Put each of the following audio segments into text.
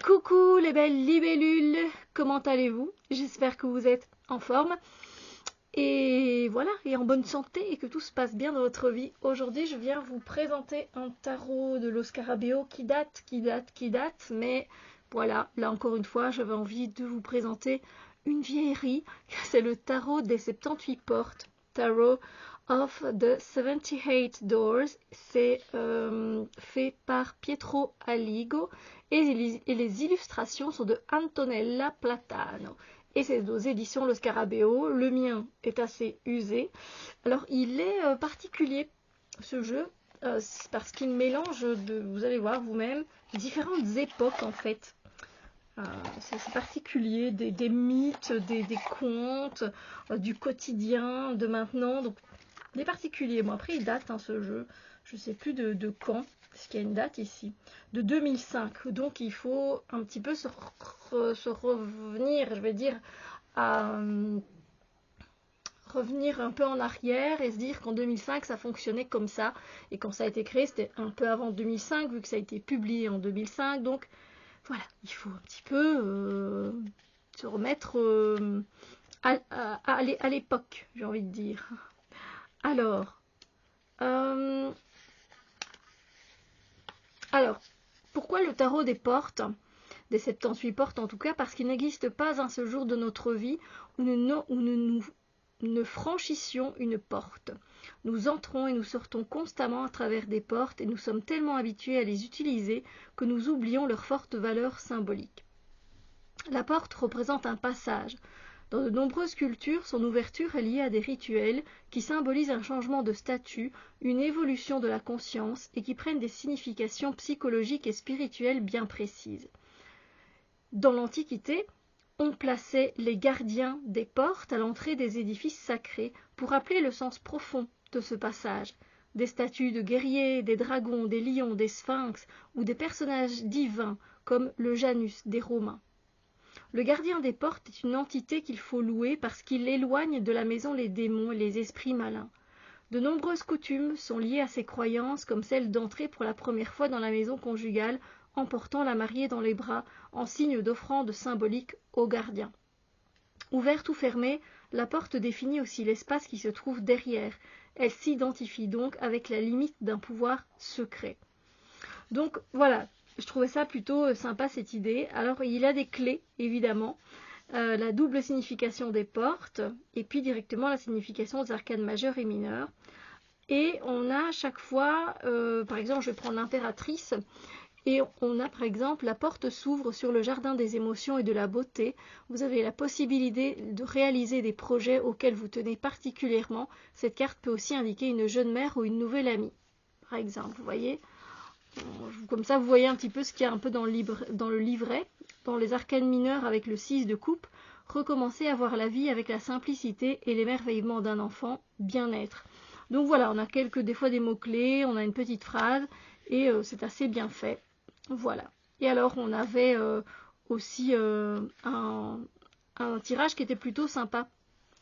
Coucou les belles libellules, comment allez-vous? J'espère que vous êtes en forme et voilà, et en bonne santé et que tout se passe bien dans votre vie. Aujourd'hui, je viens vous présenter un tarot de Lo Scarabeo qui date, mais voilà, là encore une fois, j'avais envie de vous présenter une vieillerie. C'est le tarot des 78 portes, Tarot of the 78 Doors. C'est fait par Pietro Aligo et les illustrations sont de Antonella Platano. Et c'est aux éditions Lo Scarabeo. Le mien est assez usé. Alors il est particulier ce jeu parce qu'il mélange, vous allez voir vous-même, différentes époques en fait. C'est particulier, des mythes, des contes, du quotidien, de maintenant. Donc il est particulier. Bon, après il date ce jeu. Je ne sais plus de quand, parce qu'il y a une date ici, de 2005. Donc il faut un petit peu se revenir, je vais dire, à revenir un peu en arrière et se dire qu'en 2005 ça fonctionnait comme ça. Et quand ça a été créé, c'était un peu avant 2005, vu que ça a été publié en 2005. Donc voilà, il faut un petit peu se remettre à l'époque, j'ai envie de dire. Alors, pourquoi le tarot des portes, des 78 portes en tout cas? Parce qu'il n'existe pas un seul jour de notre vie où nous ne franchissions une porte. Nous entrons et nous sortons constamment à travers des portes et nous sommes tellement habitués à les utiliser que nous oublions leur forte valeur symbolique. La porte représente un passage. Dans de nombreuses cultures, son ouverture est liée à des rituels qui symbolisent un changement de statut, une évolution de la conscience et qui prennent des significations psychologiques et spirituelles bien précises. Dans l'Antiquité, on plaçait les gardiens des portes à l'entrée des édifices sacrés pour rappeler le sens profond de ce passage. Des statues de guerriers, des dragons, des lions, des sphinx ou des personnages divins comme le Janus des Romains. Le gardien des portes est une entité qu'il faut louer parce qu'il éloigne de la maison les démons et les esprits malins. De nombreuses coutumes sont liées à ces croyances, comme celle d'entrer pour la première fois dans la maison conjugale en portant la mariée dans les bras, en signe d'offrande symbolique au gardien. Ouverte ou fermée, la porte définit aussi l'espace qui se trouve derrière. Elle s'identifie donc avec la limite d'un pouvoir secret. Donc voilà, je trouvais ça plutôt sympa cette idée. Alors il a des clés, évidemment. La double signification des portes et puis directement la signification des arcanes majeures et mineures. Et on a à chaque fois, par exemple, je vais prendre l'impératrice, et on a par exemple la porte s'ouvre sur le jardin des émotions et de la beauté. Vous avez la possibilité de réaliser des projets auxquels vous tenez particulièrement. Cette carte peut aussi indiquer une jeune mère ou une nouvelle amie, par exemple, vous voyez. Comme ça, vous voyez un petit peu ce qu'il y a un peu dans le livret. Dans les arcanes mineures avec le 6 de coupe, recommencer à voir la vie avec la simplicité et l'émerveillement d'un enfant, bien-être. Donc voilà, on a des fois des mots-clés, on a une petite phrase et c'est assez bien fait. Voilà. Et alors, on avait aussi un tirage qui était plutôt sympa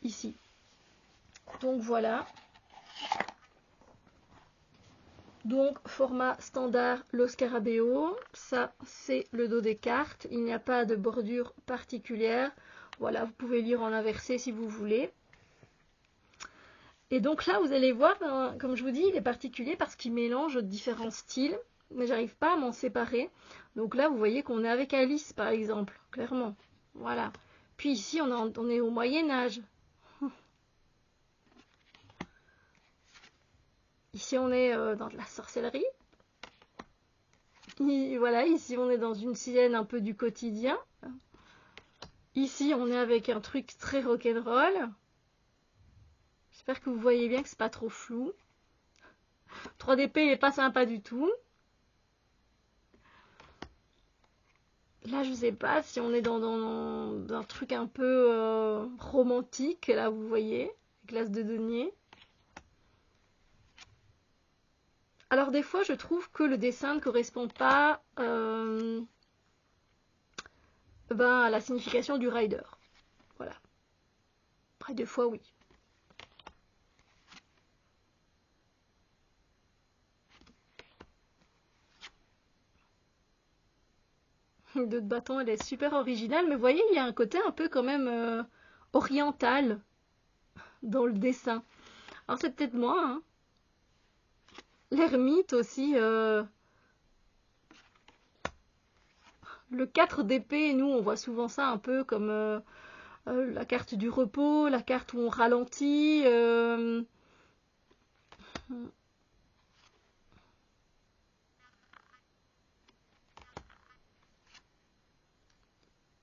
ici. Donc voilà. Donc, format standard Lo Scarabeo, ça c'est le dos des cartes, il n'y a pas de bordure particulière. Voilà, vous pouvez lire en inversé si vous voulez. Et donc là, vous allez voir, comme je vous dis, il est particulier parce qu'il mélange différents styles, mais j'arrive pas à m'en séparer. Donc là, vous voyez qu'on est avec Alice, par exemple, clairement. Voilà. Puis ici, on est au Moyen-Âge. Ici, on est dans de la sorcellerie. Voilà, ici, on est dans une scène un peu du quotidien. Ici, on est avec un truc très rock'n'roll. J'espère que vous voyez bien que c'est pas trop flou. 3DP, il n'est pas sympa du tout. Là, je sais pas si on est dans un truc un peu romantique. Là, vous voyez, glace de denier. Alors, des fois, je trouve que le dessin ne correspond pas à la signification du rider. Voilà. Après, des fois, oui. De bâton, elle est super originale, mais vous voyez, il y a un côté un peu quand même oriental dans le dessin. Alors c'est peut-être moi, hein. L'ermite aussi, le 4 d'épée, nous on voit souvent ça un peu comme la carte du repos, la carte où on ralentit.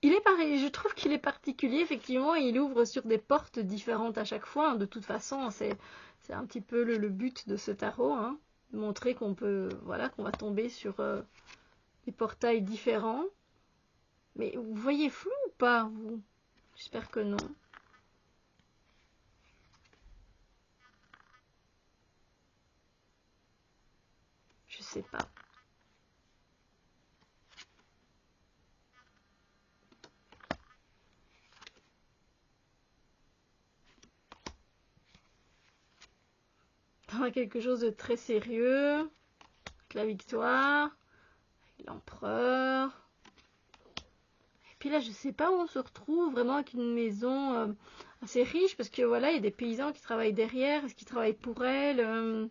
Il est pareil, je trouve qu'il est particulier, effectivement, et il ouvre sur des portes différentes à chaque fois, hein. De toute façon, c'est un petit peu le but de ce tarot, hein. Montrer qu'on peut, voilà, qu'on va tomber sur des portails différents. Mais vous voyez flou ou pas, vous? J'espère que non. Je sais pas. On a quelque chose de très sérieux, avec la victoire, l'empereur. Et puis là, je sais pas où on se retrouve, vraiment avec une maison assez riche, parce que voilà, il y a des paysans qui travaillent derrière, est-ce qu'ils travaillent pour elle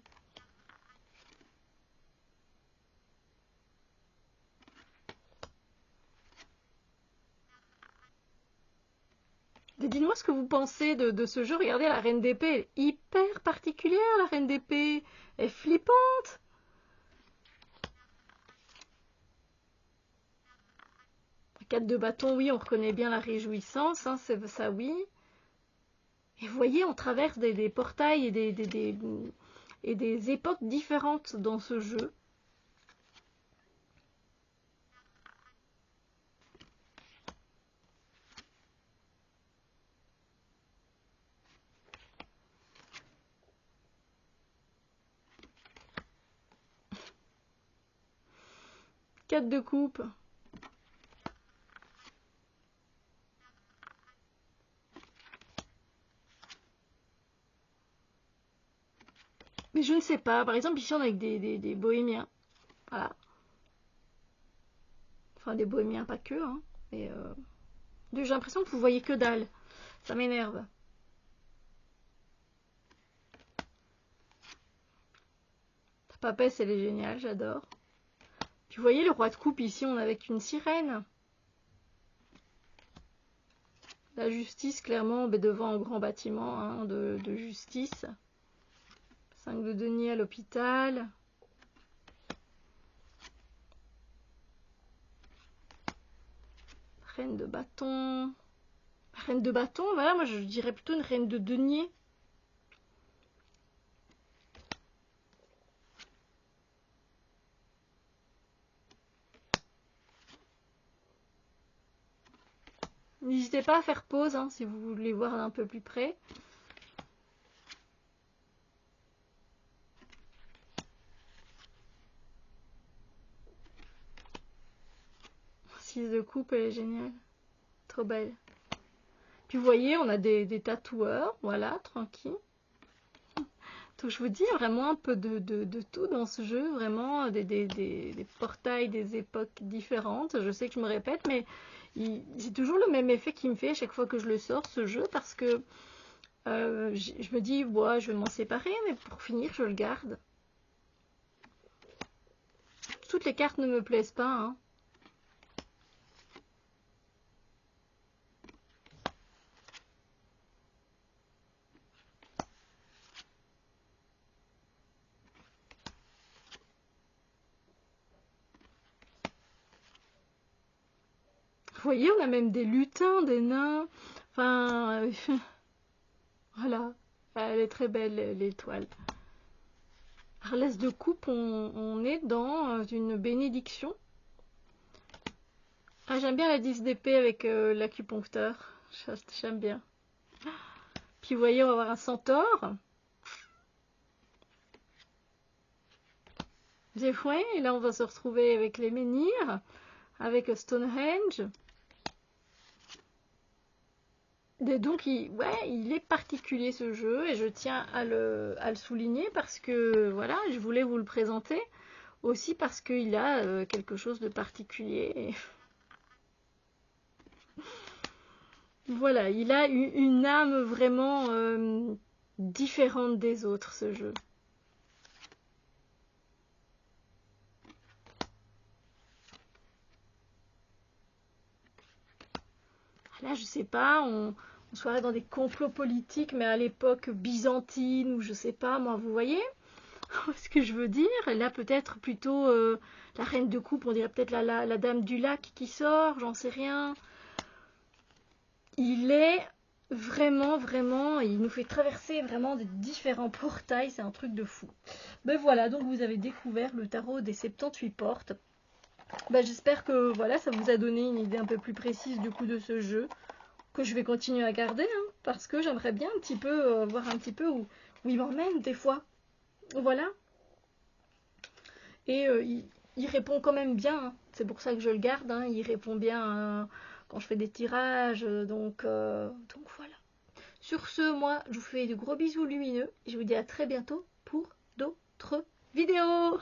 Dites-moi ce que vous pensez de ce jeu. Regardez, la reine d'épée, elle est hyper particulière, la reine d'épée. Elle est flippante. La 4 de bâton, oui, on reconnaît bien la réjouissance, hein, c'est ça, oui. Et vous voyez, on traverse des portails et des époques différentes dans ce jeu. Quatre de coupe. Mais je ne sais pas. Par exemple, ici, on est avec des bohémiens. Voilà. Enfin, des bohémiens, pas que, hein. Mais j'ai l'impression que vous voyez que dalle. Ça m'énerve. La papesse, elle est géniale, j'adore. Puis vous voyez, le roi de coupe, ici, on est avec une sirène. La justice, clairement, devant un grand bâtiment, hein, de justice. 5 de denier à l'hôpital. Reine de bâton. Reine de bâton, voilà, moi je dirais plutôt une reine de denier. N'hésitez pas à faire pause, hein, si vous voulez voir un peu plus près. 6 de coupe, elle est géniale. Trop belle. Puis vous voyez, on a des tatoueurs, voilà, tranquille. Donc je vous dis vraiment un peu de tout dans ce jeu, vraiment des portails, des époques différentes. Je sais que je me répète, mais c'est toujours le même effet qui me fait à chaque fois que je le sors, ce jeu, parce que je me dis, ouais, je vais m'en séparer, mais pour finir, je le garde. Toutes les cartes ne me plaisent pas, hein. Vous voyez, on a même des lutins, des nains. Enfin, voilà. Elle est très belle, l'étoile. L'As de coupe, on est dans une bénédiction. Ah, j'aime bien la 10 d'épée avec l'acupuncteur. J'aime bien. Puis vous voyez, on va avoir un centaure. Ouais, et là on va se retrouver avec les menhirs, avec Stonehenge. Et donc il est particulier ce jeu et je tiens à le souligner parce que voilà, je voulais vous le présenter aussi parce qu'il a quelque chose de particulier. Voilà, il a une âme vraiment différente des autres, ce jeu. Là, je sais pas, on serait dans des complots politiques, mais à l'époque byzantine, ou je sais pas, moi, vous voyez ce que je veux dire? Là, peut-être plutôt la reine de coupe, on dirait peut-être la dame du lac qui sort, j'en sais rien. Il est vraiment, vraiment, il nous fait traverser vraiment des différents portails, c'est un truc de fou. Ben voilà, donc vous avez découvert le tarot des 78 portes. Ben, j'espère que voilà, ça vous a donné une idée un peu plus précise du coup de ce jeu, que je vais continuer à garder, hein, parce que j'aimerais bien un petit peu voir un petit peu où il m'emmène des fois. Voilà. Et il répond quand même bien, hein. C'est pour ça que je le garde, hein. Il répond bien quand je fais des tirages, donc voilà. Sur ce, moi, je vous fais de gros bisous lumineux et je vous dis à très bientôt pour d'autres vidéos.